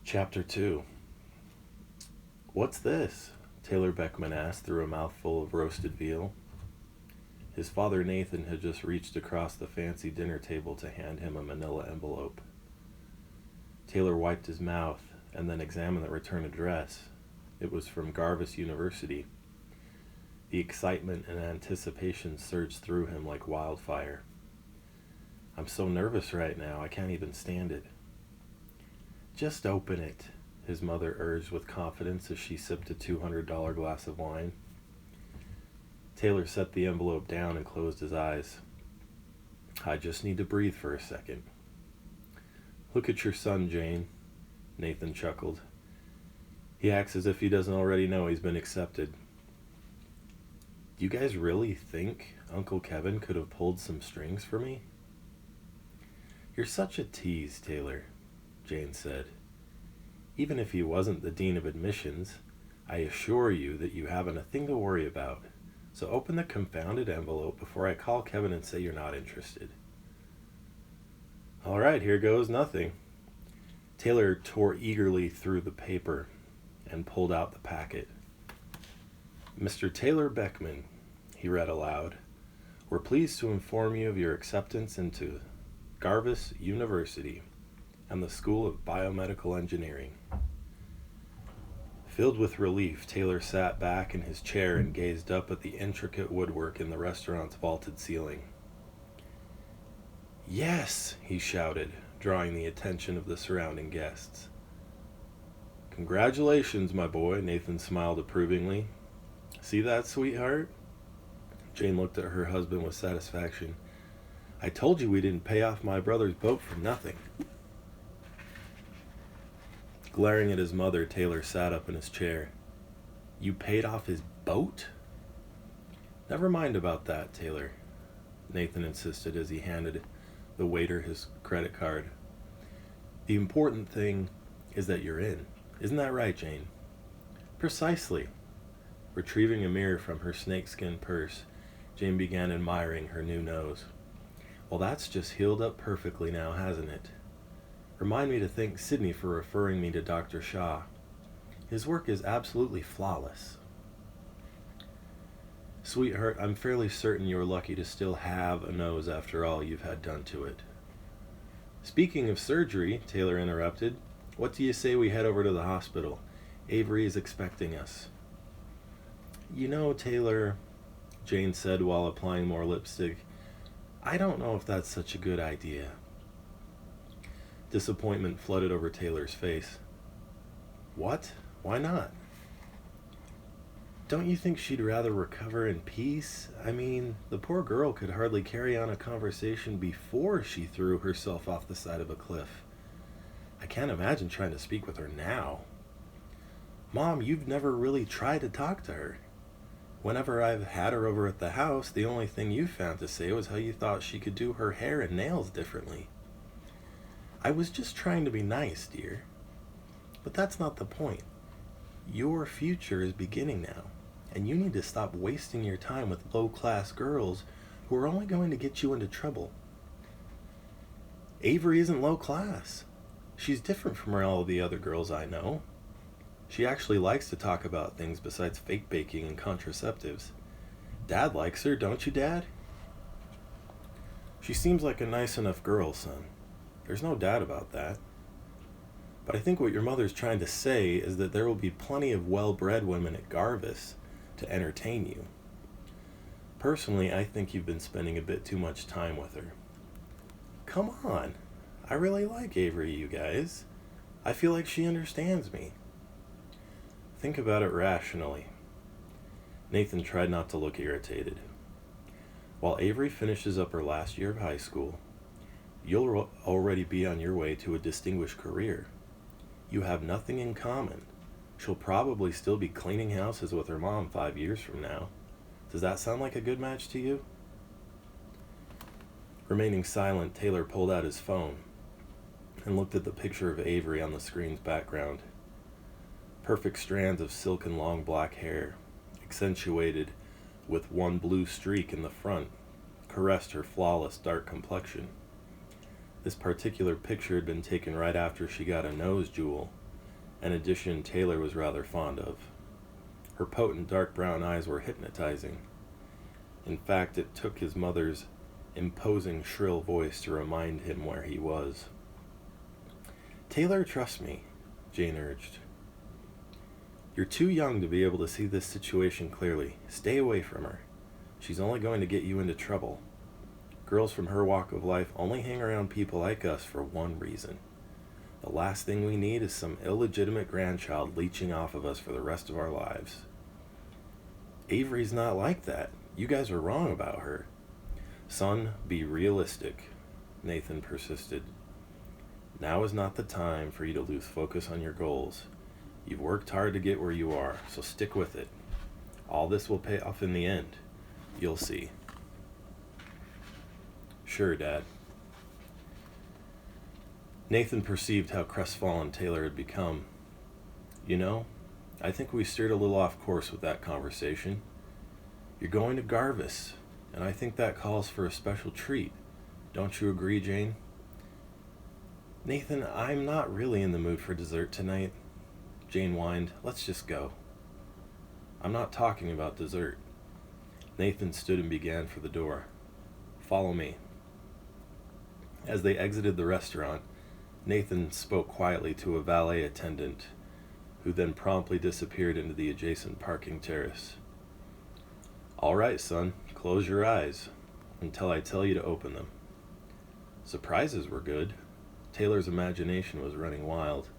Chapter 2. "What's this?" Taylor Beckman asked through a mouthful of roasted veal. His father Nathan had just reached across the fancy dinner table to hand him a manila envelope. Taylor wiped his mouth and then examined the return address. It was from Garvis University. The excitement and anticipation surged through him like wildfire. "I'm so nervous right now, I can't even stand it." "Just open it," his mother urged with confidence as she sipped a $200 glass of wine. Taylor set the envelope down and closed his eyes. "I just need to breathe for a second." "Look at your son, Jane," Nathan chuckled. "He acts as if he doesn't already know he's been accepted." "Do you guys really think Uncle Kevin could have pulled some strings for me?" "You're such a tease, Taylor," Jane said. "Even if he wasn't the dean of admissions, I assure you that you haven't a thing to worry about. So open the confounded envelope before I call Kevin and say you're not interested." "All right, here goes nothing." Taylor tore eagerly through the paper and pulled out the packet. "Mr. Taylor Beckman," he read aloud, "we're pleased to inform you of your acceptance into Garvis University and the School of Biomedical Engineering." Filled with relief, Taylor sat back in his chair and gazed up at the intricate woodwork in the restaurant's vaulted ceiling. "Yes!" he shouted, drawing the attention of the surrounding guests. "Congratulations, my boy," Nathan smiled approvingly. "See that, sweetheart?" Jane looked at her husband with satisfaction. "I told you we didn't pay off my brother's boat for nothing." Glaring at his mother, Taylor sat up in his chair. "You paid off his boat?" "Never mind about that, Taylor," Nathan insisted as he handed the waiter his credit card. "The important thing is that you're in. Isn't that right, Jane?" "Precisely." Retrieving a mirror from her snakeskin purse, Jane began admiring her new nose. "Well, that's just healed up perfectly now, hasn't it? Remind me to thank Sydney for referring me to Dr. Shaw. His work is absolutely flawless." "Sweetheart, I'm fairly certain you're lucky to still have a nose after all you've had done to it." "Speaking of surgery," Taylor interrupted, "what do you say we head over to the hospital? Avery is expecting us." "You know, Taylor," Jane said while applying more lipstick, "I don't know if that's such a good idea." Disappointment flooded over Taylor's face. "What? Why not?" "Don't you think she'd rather recover in peace? I mean, the poor girl could hardly carry on a conversation before she threw herself off the side of a cliff. I can't imagine trying to speak with her now." "Mom, you've never really tried to talk to her. Whenever I've had her over at the house, the only thing you found to say was how you thought she could do her hair and nails differently." "I was just trying to be nice, dear. But that's not the point. Your future is beginning now, and you need to stop wasting your time with low-class girls who are only going to get you into trouble." "Avery isn't low-class. She's different from all the other girls I know. She actually likes to talk about things besides fake baking and contraceptives. Dad likes her, don't you, Dad?" "She seems like a nice enough girl, son. There's no doubt about that. But I think what your mother's trying to say is that there will be plenty of well-bred women at Garvis to entertain you. Personally, I think you've been spending a bit too much time with her." "Come on. I really like Avery, you guys. I feel like she understands me." "Think about it rationally." Nathan tried not to look irritated. "While Avery finishes up her last year of high school, you'll already be on your way to a distinguished career. You have nothing in common. She'll probably still be cleaning houses with her mom 5 years from now. Does that sound like a good match to you?" Remaining silent, Taylor pulled out his phone and looked at the picture of Avery on the screen's background. Perfect strands of silken long black hair, accentuated with one blue streak in the front, caressed her flawless dark complexion. This particular picture had been taken right after she got a nose jewel, an addition Taylor was rather fond of. Her potent dark brown eyes were hypnotizing. In fact, it took his mother's imposing shrill voice to remind him where he was. "Taylor, trust me," Jane urged. "You're too young to be able to see this situation clearly. Stay away from her. She's only going to get you into trouble. Girls from her walk of life only hang around people like us for one reason. The last thing we need is some illegitimate grandchild leeching off of us for the rest of our lives." "Avery's not like that. You guys are wrong about her." "Son, be realistic," Nathan persisted. "Now is not the time for you to lose focus on your goals. You've worked hard to get where you are, so stick with it. All this will pay off in the end. You'll see." "Sure, Dad." Nathan perceived how crestfallen Taylor had become. "You know, I think we steered a little off course with that conversation. You're going to Garvis, and I think that calls for a special treat. Don't you agree, Jane?" "Nathan, I'm not really in the mood for dessert tonight," Jane whined. "Let's just go." "I'm not talking about dessert." Nathan stood and began for the door. "Follow me." As they exited the restaurant, Nathan spoke quietly to a valet attendant, who then promptly disappeared into the adjacent parking terrace. "All right, son, close your eyes until I tell you to open them." Surprises were good. Taylor's imagination was running wild.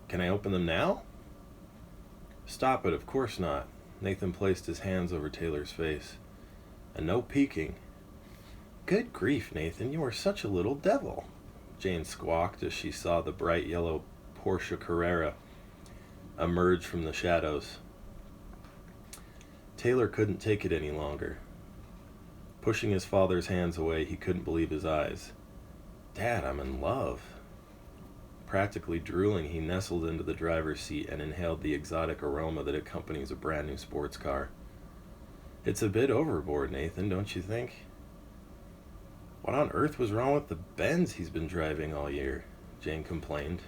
"Can I open them now?" "Stop it, of course not." Nathan placed his hands over Taylor's face. "And no peeking." "Good grief, Nathan, you are such a little devil," Jane squawked as she saw the bright yellow Porsche Carrera emerge from the shadows. Taylor couldn't take it any longer. Pushing his father's hands away, he couldn't believe his eyes. "Dad, I'm in love." Practically drooling, he nestled into the driver's seat and inhaled the exotic aroma that accompanies a brand new sports car. "It's a bit overboard, Nathan, don't you think?" "What on earth was wrong with the Benz he's been driving all year?" Jane complained.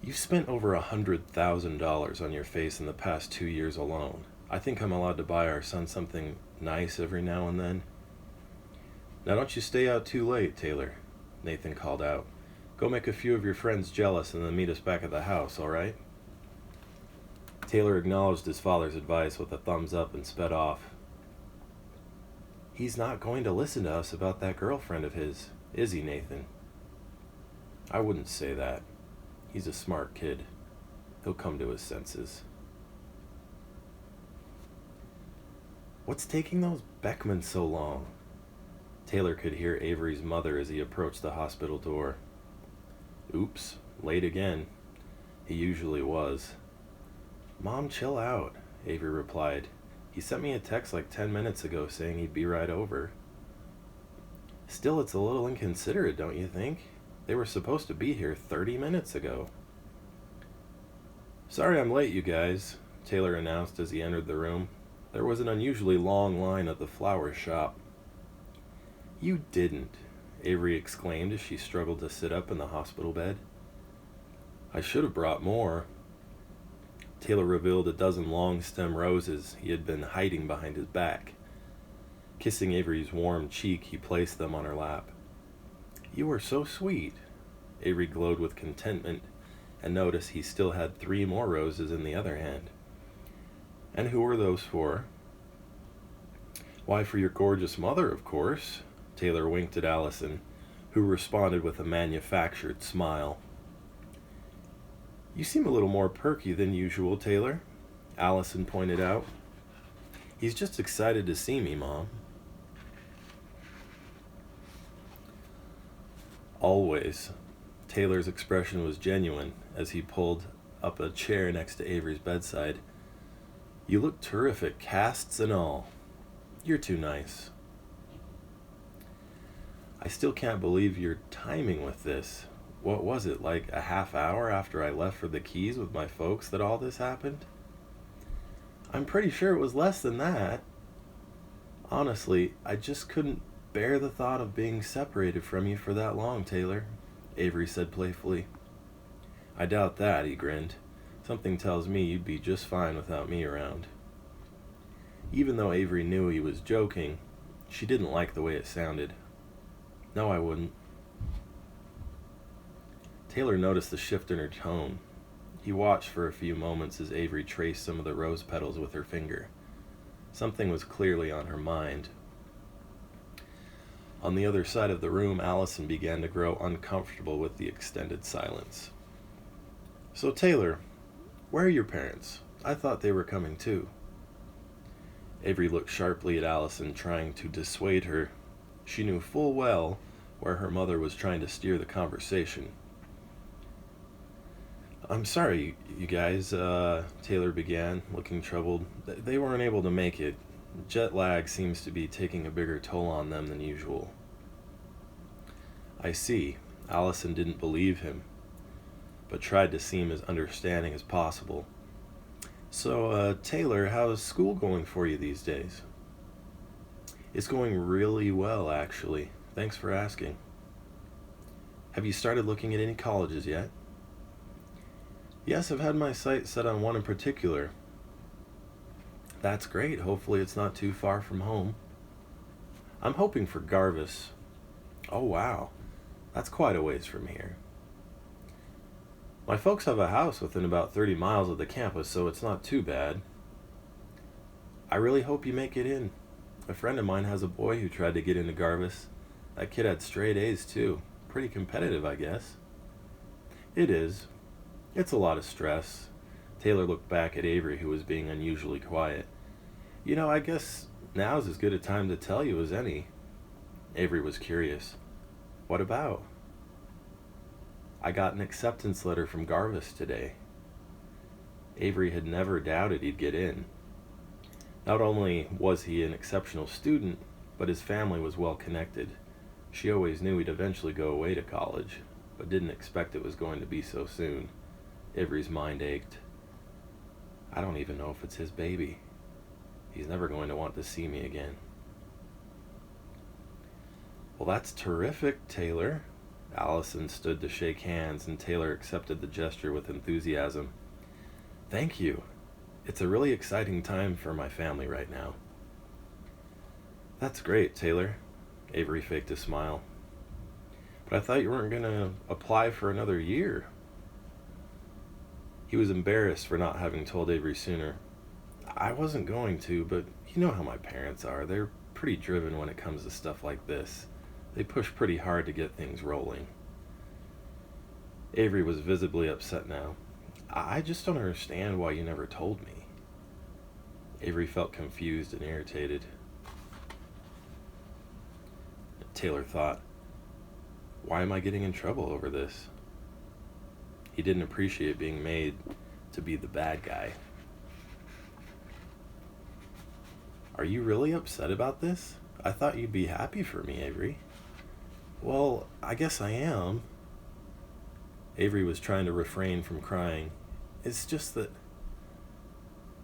"You've spent over $100,000 on your face in the past 2 years alone. I think I'm allowed to buy our son something nice every now and then." "Now don't you stay out too late, Taylor," Nathan called out. "Go make a few of your friends jealous and then meet us back at the house, all right?" Taylor acknowledged his father's advice with a thumbs up and sped off. "He's not going to listen to us about that girlfriend of his, is he, Nathan?" "I wouldn't say that. He's a smart kid. He'll come to his senses." "What's taking those Beckmans so long?" Taylor could hear Avery's mother as he approached the hospital door. "Oops, late again." He usually was. "Mom, chill out," Avery replied. "He sent me a text like 10 minutes ago saying he'd be right over." "Still, it's a little inconsiderate, don't you think? They were supposed to be here 30 minutes ago." "Sorry I'm late, you guys," Taylor announced as he entered the room. There was an unusually long line at the flower shop. "You didn't," Avery exclaimed as she struggled to sit up in the hospital bed. "I should have brought more." Taylor revealed a dozen long-stem roses he had been hiding behind his back. Kissing Avery's warm cheek, he placed them on her lap. "You are so sweet." Avery glowed with contentment and noticed he still had 3 more roses in the other hand. "And who are those for?" "Why, for your gorgeous mother, of course." Taylor winked at Allison, who responded with a manufactured smile. "You seem a little more perky than usual, Taylor," Allison pointed out. "He's just excited to see me, Mom." Always, Taylor's expression was genuine as he pulled up a chair next to Avery's bedside. "You look terrific, casts and all. You're too nice." "I still can't believe your timing with this. What was it, like a half hour after I left for the Keys with my folks that all this happened?" "I'm pretty sure it was less than that. Honestly, I just couldn't bear the thought of being separated from you for that long, Taylor," Avery said playfully. I doubt that, he grinned. Something tells me you'd be just fine without me around. Even though Avery knew he was joking, she didn't like the way it sounded. No, I wouldn't. Taylor noticed the shift in her tone. He watched for a few moments as Avery traced some of the rose petals with her finger. Something was clearly on her mind. On the other side of the room, Allison began to grow uncomfortable with the extended silence. So, Taylor, where are your parents? I thought they were coming too. Avery looked sharply at Allison, trying to dissuade her. She knew full well where her mother was trying to steer the conversation. I'm sorry, you guys, Taylor began, looking troubled. They weren't able to make it. Jet lag seems to be taking a bigger toll on them than usual. I see. Allison didn't believe him, but tried to seem as understanding as possible. So, Taylor, how's school going for you these days? It's going really well, actually. Thanks for asking. Have you started looking at any colleges yet? Yes, I've had my sights set on one in particular. That's great. Hopefully it's not too far from home. I'm hoping for Garvis. Oh, wow. That's quite a ways from here. My folks have a house within about 30 miles of the campus, so it's not too bad. I really hope you make it in. A friend of mine has a boy who tried to get into Garvis. That kid had straight A's, too. Pretty competitive, I guess. It is. It's a lot of stress. Taylor looked back at Avery, who was being unusually quiet. I guess now's as good a time to tell you as any. Avery was curious. What about? I got an acceptance letter from Garvis today. Avery had never doubted he'd get in. Not only was he an exceptional student, but his family was well connected. She always knew he'd eventually go away to college, but didn't expect it was going to be so soon. Avery's mind ached. I don't even know if it's his baby. He's never going to want to see me again. Well, that's terrific, Taylor. Allison stood to shake hands, and Taylor accepted the gesture with enthusiasm. Thank you. It's a really exciting time for my family right now. That's great, Taylor. Avery faked a smile. But I thought you weren't going to apply for another year. He was embarrassed for not having told Avery sooner. I wasn't going to, but you know how my parents are. They're pretty driven when it comes to stuff like this. They push pretty hard to get things rolling. Avery was visibly upset now. I just don't understand why you never told me. Avery felt confused and irritated. Taylor thought, why am I getting in trouble over this? He didn't appreciate being made to be the bad guy. Are you really upset about this? I thought you'd be happy for me, Avery. Well, I guess I am. Avery was trying to refrain from crying. It's just that...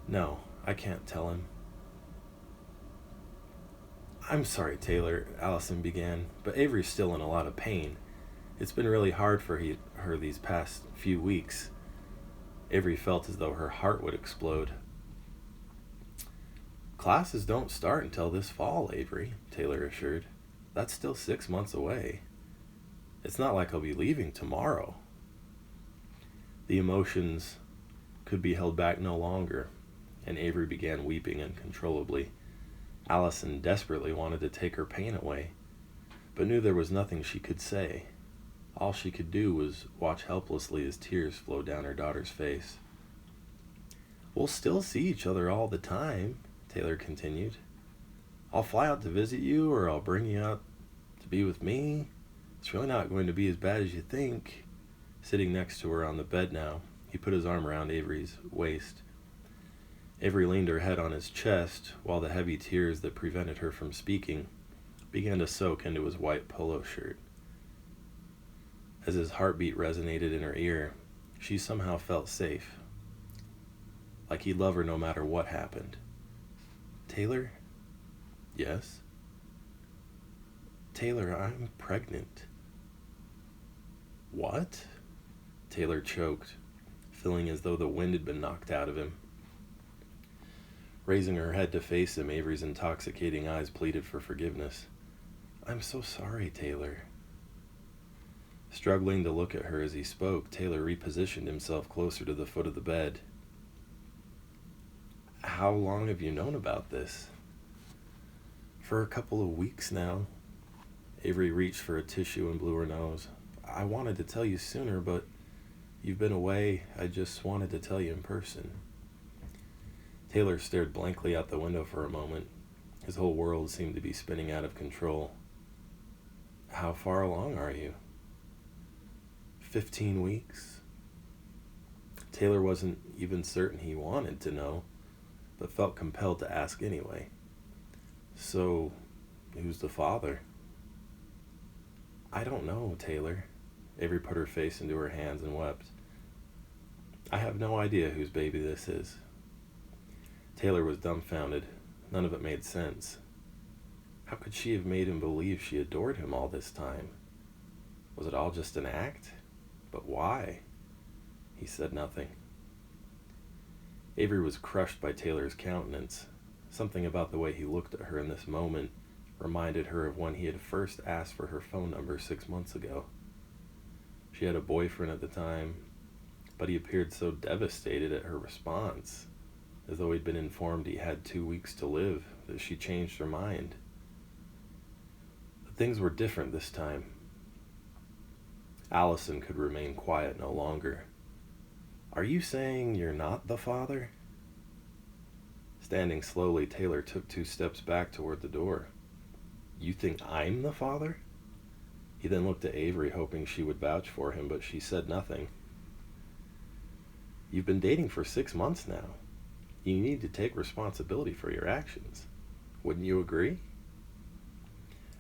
No, I can't tell him. I'm sorry, Taylor, Allison began, but Avery's still in a lot of pain. It's been really hard for her these past few weeks. Avery felt as though her heart would explode. Classes don't start until this fall, Avery, Taylor assured. That's still 6 months away. It's not like I'll be leaving tomorrow. The emotions could be held back no longer, and Avery began weeping uncontrollably. Allison desperately wanted to take her pain away, but knew there was nothing she could say. All she could do was watch helplessly as tears flowed down her daughter's face. We'll still see each other all the time, Taylor continued. I'll fly out to visit you, or I'll bring you out to be with me. It's really not going to be as bad as you think. Sitting next to her on the bed now, he put his arm around Avery's waist. Avery leaned her head on his chest, while the heavy tears that prevented her from speaking began to soak into his white polo shirt. As his heartbeat resonated in her ear, she somehow felt safe, like he'd love her no matter what happened. Taylor? Yes? Taylor, I'm pregnant. What? Taylor choked, feeling as though the wind had been knocked out of him. Raising her head to face him, Avery's intoxicating eyes pleaded for forgiveness. "I'm so sorry, Taylor." Struggling to look at her as he spoke, Taylor repositioned himself closer to the foot of the bed. "How long have you known about this?" "For a couple of weeks now." Avery reached for a tissue and blew her nose. "I wanted to tell you sooner, but you've been away. I just wanted to tell you in person." Taylor stared blankly out the window for a moment. His whole world seemed to be spinning out of control. "How far along are you?" 15 weeks. Taylor wasn't even certain he wanted to know, but felt compelled to ask anyway. "So, who's the father?" "I don't know, Taylor." Avery put her face into her hands and wept. "I have no idea whose baby this is." Taylor was dumbfounded. None of it made sense. How could she have made him believe she adored him all this time? Was it all just an act? But why? He said nothing. Avery was crushed by Taylor's countenance. Something about the way he looked at her in this moment reminded her of when he had first asked for her phone number 6 months ago. She had a boyfriend at the time, but he appeared so devastated at her response, as though he'd been informed he had 2 weeks to live, that she changed her mind. But things were different this time. Allison could remain quiet no longer. "Are you saying you're not the father?" Standing slowly, Taylor took 2 steps back toward the door. "You think I'm the father?" He then looked at Avery, hoping she would vouch for him, but she said nothing. "You've been dating for 6 months now. You need to take responsibility for your actions. Wouldn't you agree?"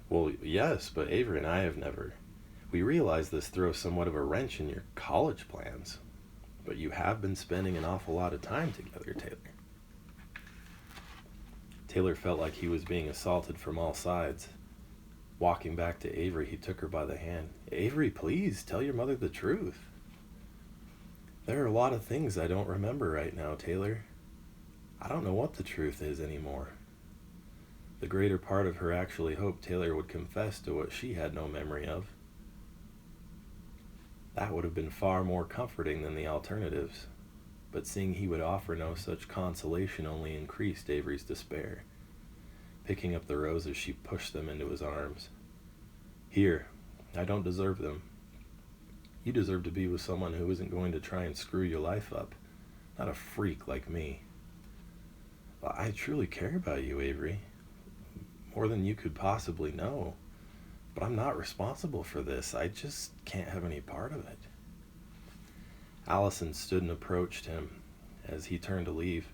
"Well, yes, but Avery and I have never. We realize this throws somewhat of a wrench in your college plans. But you have been spending an awful lot of time together, Taylor." Taylor felt like he was being assaulted from all sides. Walking back to Avery, he took her by the hand. "Avery, please, tell your mother the truth." "There are a lot of things I don't remember right now, Taylor. I don't know what the truth is anymore." The greater part of her actually hoped Taylor would confess to what she had no memory of. That would have been far more comforting than the alternatives, but seeing he would offer no such consolation only increased Avery's despair. Picking up the roses, she pushed them into his arms. "Here, I don't deserve them. You deserve to be with someone who isn't going to try and screw your life up, not a freak like me." "I truly care about you, Avery, more than you could possibly know. But I'm not responsible for this. I just can't have any part of it." Allison stood and approached him as he turned to leave.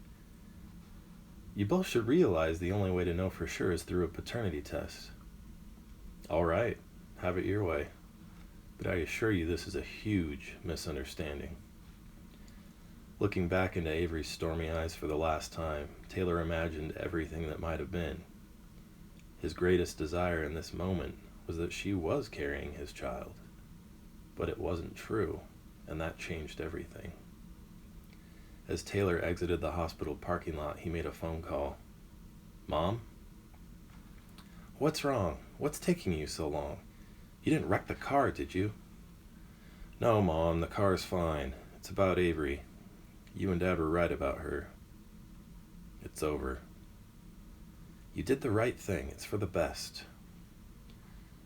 "You both should realize the only way to know for sure is through a paternity test." "All right, have it your way. But I assure you this is a huge misunderstanding." Looking back into Avery's stormy eyes for the last time, Taylor imagined everything that might have been. His greatest desire in this moment was that she was carrying his child. But it wasn't true, and that changed everything. As Taylor exited the hospital parking lot, he made a phone call. "Mom?" "What's wrong? What's taking you so long? You didn't wreck the car, did you?" "No, Mom, the car's fine. It's about Avery. You and Dad were right about her. It's over." "You did the right thing. It's for the best."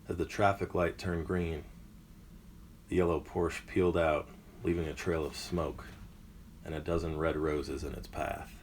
As the traffic light turned green, the yellow Porsche peeled out, leaving a trail of smoke and a dozen red roses in its path.